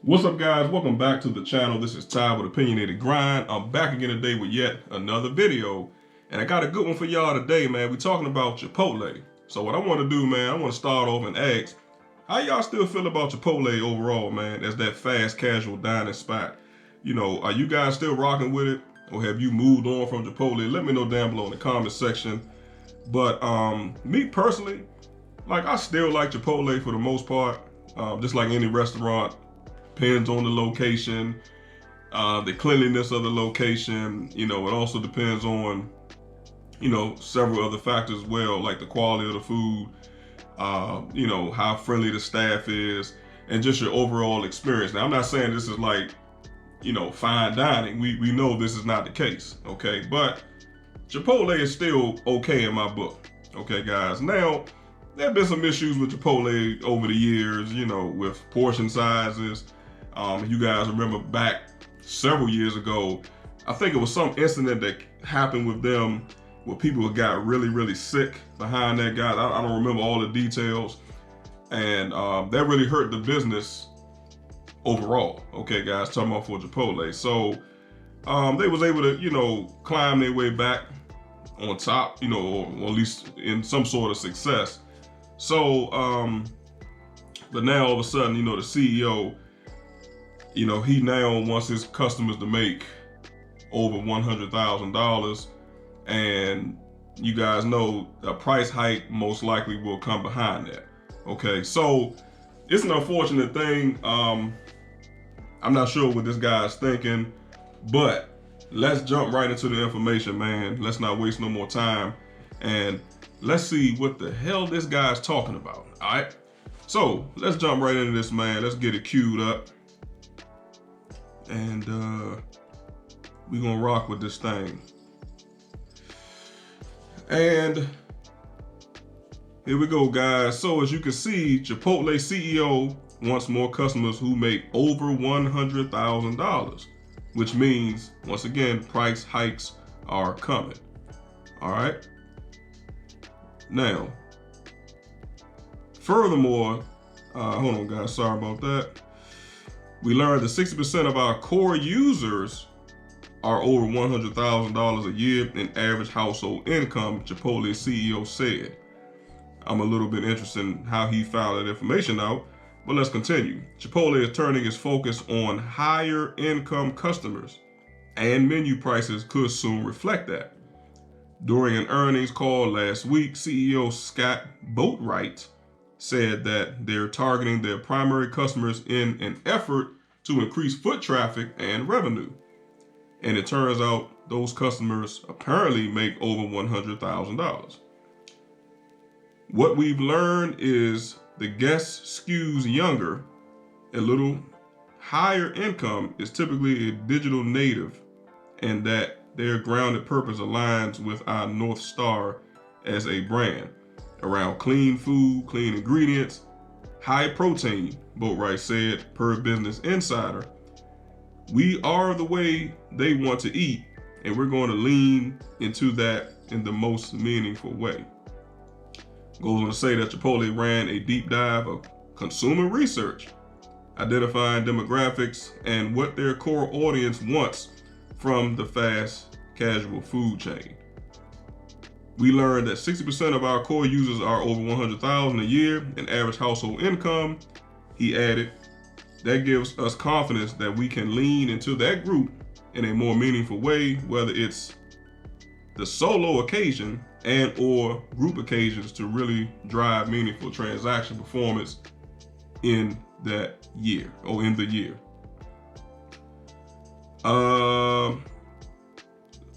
What's up, guys? Welcome back to the channel. This is Ty with Opinionated Grind. I'm back again today with yet another video, and I got a good one for y'all today, man. We're talking about Chipotle. So what I want to do, man, I want to start off and ask, how y'all still feel about Chipotle overall, man, as that fast casual dining spot? You know, are you guys still rocking with it, or have you moved on from Chipotle? Let me know down below in the comment section. But me personally, like, I still like Chipotle for the most part. Just like any restaurant. Depends on the location, the cleanliness of the location. You know, it also depends on, several other factors as well, like the quality of the food, how friendly the staff is, and just your overall experience. Now, I'm not saying this is like, fine dining. We know this is not the case, okay? But Chipotle is still okay in my book, okay, guys? Now, there have been some issues with Chipotle over the years, with portion sizes. You guys remember back several years ago, I think it was some incident that happened with them where people got really, really sick behind that guy. I don't remember all the details. And that really hurt the business overall. Okay, guys, talking about for Chipotle. So they was able to, climb their way back on top, or at least in some sort of success. So, but now all of a sudden, the CEO, he now wants his customers to make over $100,000, and you guys know a price hike most likely will come behind that. Okay, so it's an unfortunate thing. I'm not sure what this guy's thinking, but let's jump right into the information, man. Let's not waste no more time, and let's see what the hell this guy's talking about. All right, so let's jump right into this, man. Let's get it queued up. And we're gonna rock with this thing. And here we go, guys. So as you can see, Chipotle CEO wants more customers who make over $100,000, which means, once again, price hikes are coming. All right. Now, furthermore, hold on, guys. Sorry about that. We learned that 60% of our core users are over $100,000 a year in average household income, Chipotle CEO said. I'm a little bit interested in how he found that information out, but let's continue. Chipotle is turning its focus on higher income customers, and menu prices could soon reflect that. During an earnings call last week, CEO Scott Boatwright said that they're targeting their primary customers in an effort to increase foot traffic and revenue. And it turns out those customers apparently make over $100,000. What we've learned is the guest skews younger. A little higher income is typically a digital native, and that their grounded purpose aligns with our North Star as a brand around clean food, clean ingredients, high protein, Boatwright said, per Business Insider. We are the way they want to eat, and we're going to lean into that in the most meaningful way. Goes on to say that Chipotle ran a deep dive of consumer research, identifying demographics and what their core audience wants from the fast casual food chain. We learned that 60% of our core users are over $100,000 a year in average household income. He added, that gives us confidence that we can lean into that group in a more meaningful way, whether it's the solo occasion and or group occasions, to really drive meaningful transaction performance in that year or in the year.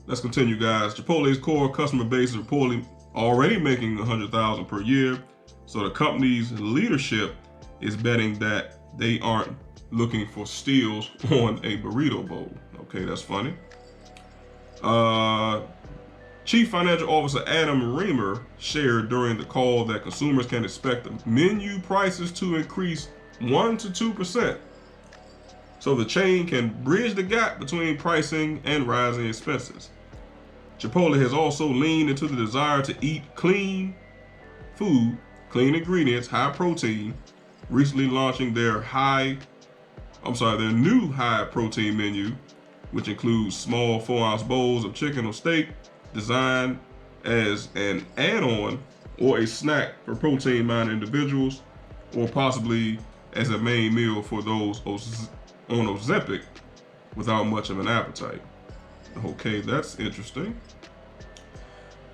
Let's continue, guys. Chipotle's core customer base is reportedly already making $100,000 per year, so the company's leadership is betting that they aren't looking for steals on a burrito bowl. Okay, that's funny. Chief Financial Officer Adam Reamer shared during the call that consumers can expect the menu prices to increase 1 to 2%, so the chain can bridge the gap between pricing and rising expenses. Chipotle has also leaned into the desire to eat clean food, clean ingredients, high protein, recently launching their high their new high protein menu, which includes small 4-ounce bowls of chicken or steak, designed as an add-on or a snack for protein-minded individuals, or possibly as a main meal for those on Ozempic without much of an appetite. Okay, that's interesting.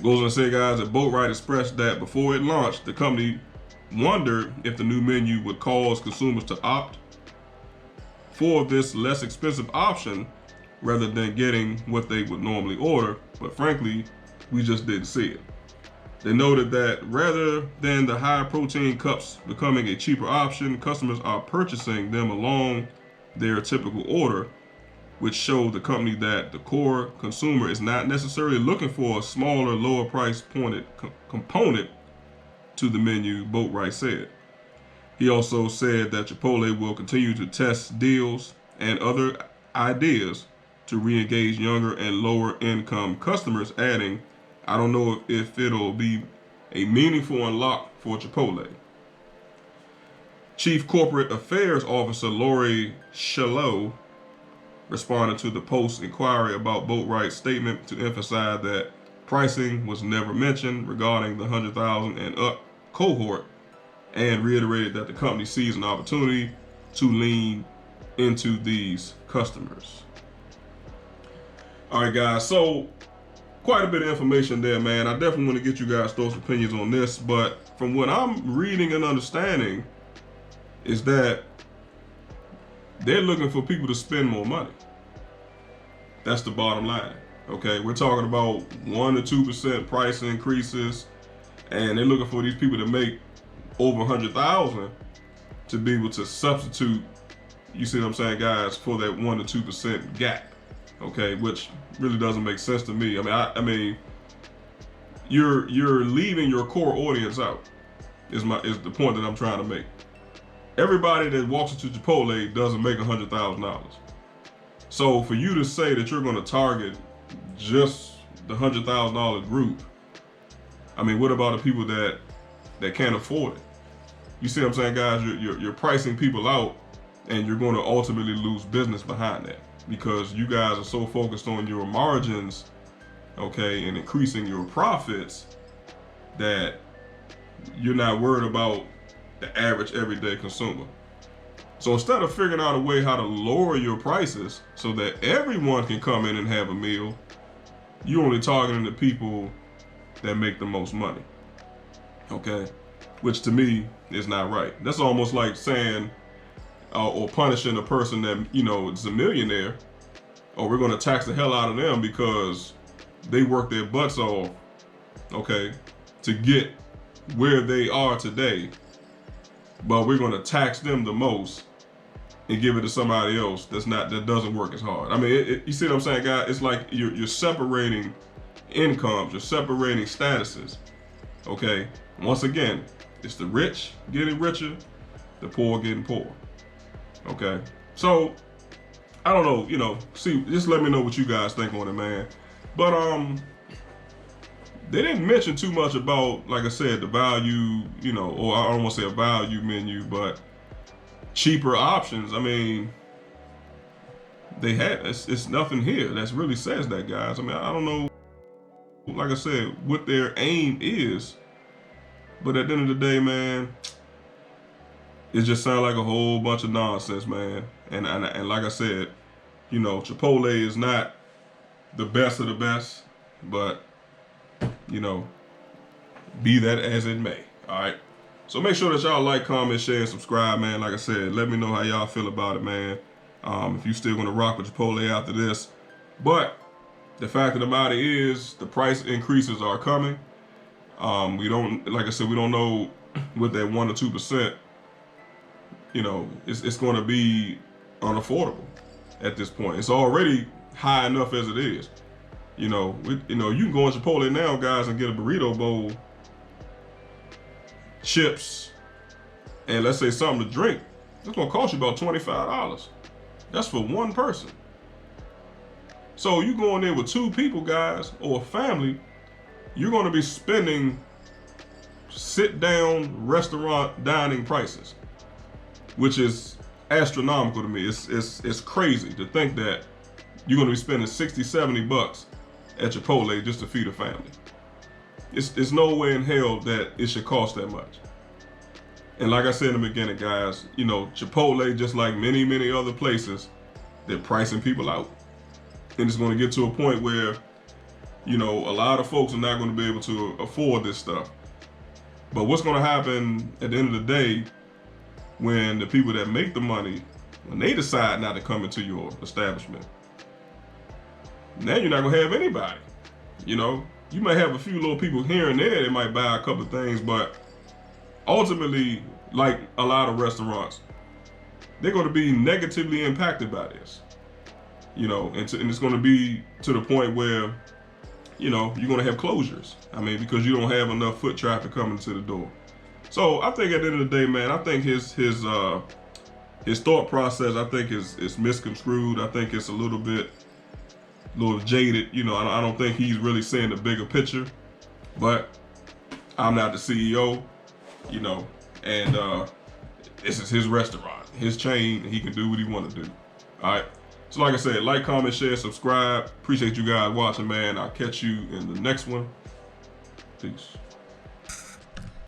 Goes on to say, guys, that Boatwright expressed that before it launched, the company wondered if the new menu would cause consumers to opt for this less expensive option rather than getting what they would normally order, but frankly, we just didn't see it. They noted that rather than the high protein cups becoming a cheaper option, customers are purchasing them along their typical order, which showed the company that the core consumer is not necessarily looking for a smaller, lower price pointed component to the menu, Boatwright said. He also said that Chipotle will continue to test deals and other ideas to re-engage younger and lower income customers, adding, "I don't know if it'll be a meaningful unlock for Chipotle." Chief Corporate Affairs Officer Lori Shallow responded to the Post's inquiry about Boatwright's statement to emphasize that pricing was never mentioned regarding the 100,000 and up cohort, and reiterated that the company sees an opportunity to lean into these customers. All right, guys, so quite a bit of information there, man. I definitely want to get you guys' thoughts and opinions on this, but from what I'm reading and understanding is that they're looking for people to spend more money. That's the bottom line. Okay, we're talking about 1 to 2% price increases, and they're looking for these people to make over 100,000 to be able to substitute, you see what I'm saying, guys, for that 1 to 2% gap. Okay, which really doesn't make sense to me. I mean, you're leaving your core audience out. Is the point that I'm trying to make. Everybody that walks into Chipotle doesn't make $100,000. So for you to say that you're going to target just the $100,000 group, I mean, what about the people that can't afford it? You see what I'm saying, guys? You're pricing people out, and you're going to ultimately lose business behind that because you guys are so focused on your margins, okay, and increasing your profits that you're not worried about the average everyday consumer. So instead of figuring out a way how to lower your prices so that everyone can come in and have a meal, you're only targeting the people that make the most money. Okay, which to me is not right. That's almost like saying or punishing a person that, you know, is a millionaire, or we're going to tax the hell out of them because they work their butts off, okay, to get where they are today, but we're going to tax them the most and give it to somebody else that doesn't work as hard. I mean, you see what I'm saying, guys? It's like you're separating incomes, you're separating statuses. Okay, once again, it's the rich getting richer, the poor getting poor. Okay, so I don't know, you know, see, just let me know what you guys think on it, man. But they didn't mention too much about, like I said, the value, you know, or I don't want to say a value menu, but cheaper options. I mean, they had, it's nothing here that really says that, guys. I mean, I don't know, like I said, what their aim is, but at the end of the day, man, it just sounds like a whole bunch of nonsense, man. And like I said, you know, Chipotle is not the best of the best, but, you know, be that as it may. All right. So make sure that y'all like, comment, share, and subscribe, man. Like I said, let me know how y'all feel about it, man. If you still gonna rock with Chipotle after this. But the fact of the matter is, the price increases are coming. We don't, like I said, we don't know what that 1 or 2%. You know, it's going to be unaffordable at this point. It's already high enough as it is. You know, you can go in Chipotle now, guys, and get a burrito bowl, chips, and let's say something to drink. It's going to cost you about $25. That's for one person. So you go in there with 2 people, guys, or a family, you're going to be spending sit-down restaurant dining prices, which is astronomical to me. It's crazy to think that you're gonna be spending 60, 70 bucks at Chipotle just to feed a family. It's no way in hell that it should cost that much. And like I said in the beginning, guys, you know, Chipotle, just like many, many other places, they're pricing people out. And it's going to get to a point where, you know, a lot of folks are not going to be able to afford this stuff. But what's going to happen at the end of the day when the people that make the money, when they decide not to come into your establishment, now you're not going to have anybody. You know, you might have a few little people here and there that might buy a couple of things, but ultimately, like a lot of restaurants, they're going to be negatively impacted by this. You know, and it's going to be to the point where, you know, you're going to have closures. I mean, because you don't have enough foot traffic coming to the door. So I think at the end of the day, man, I think his thought process, I think is misconstrued. I think it's a little jaded. You know, I don't think he's really seeing the bigger picture. But I'm not the CEO, you know, and this is his restaurant, his chain, and he can do what he want to do. All right. So like I said, like, comment, share, subscribe. Appreciate you guys watching, man. I'll catch you in the next one. Peace.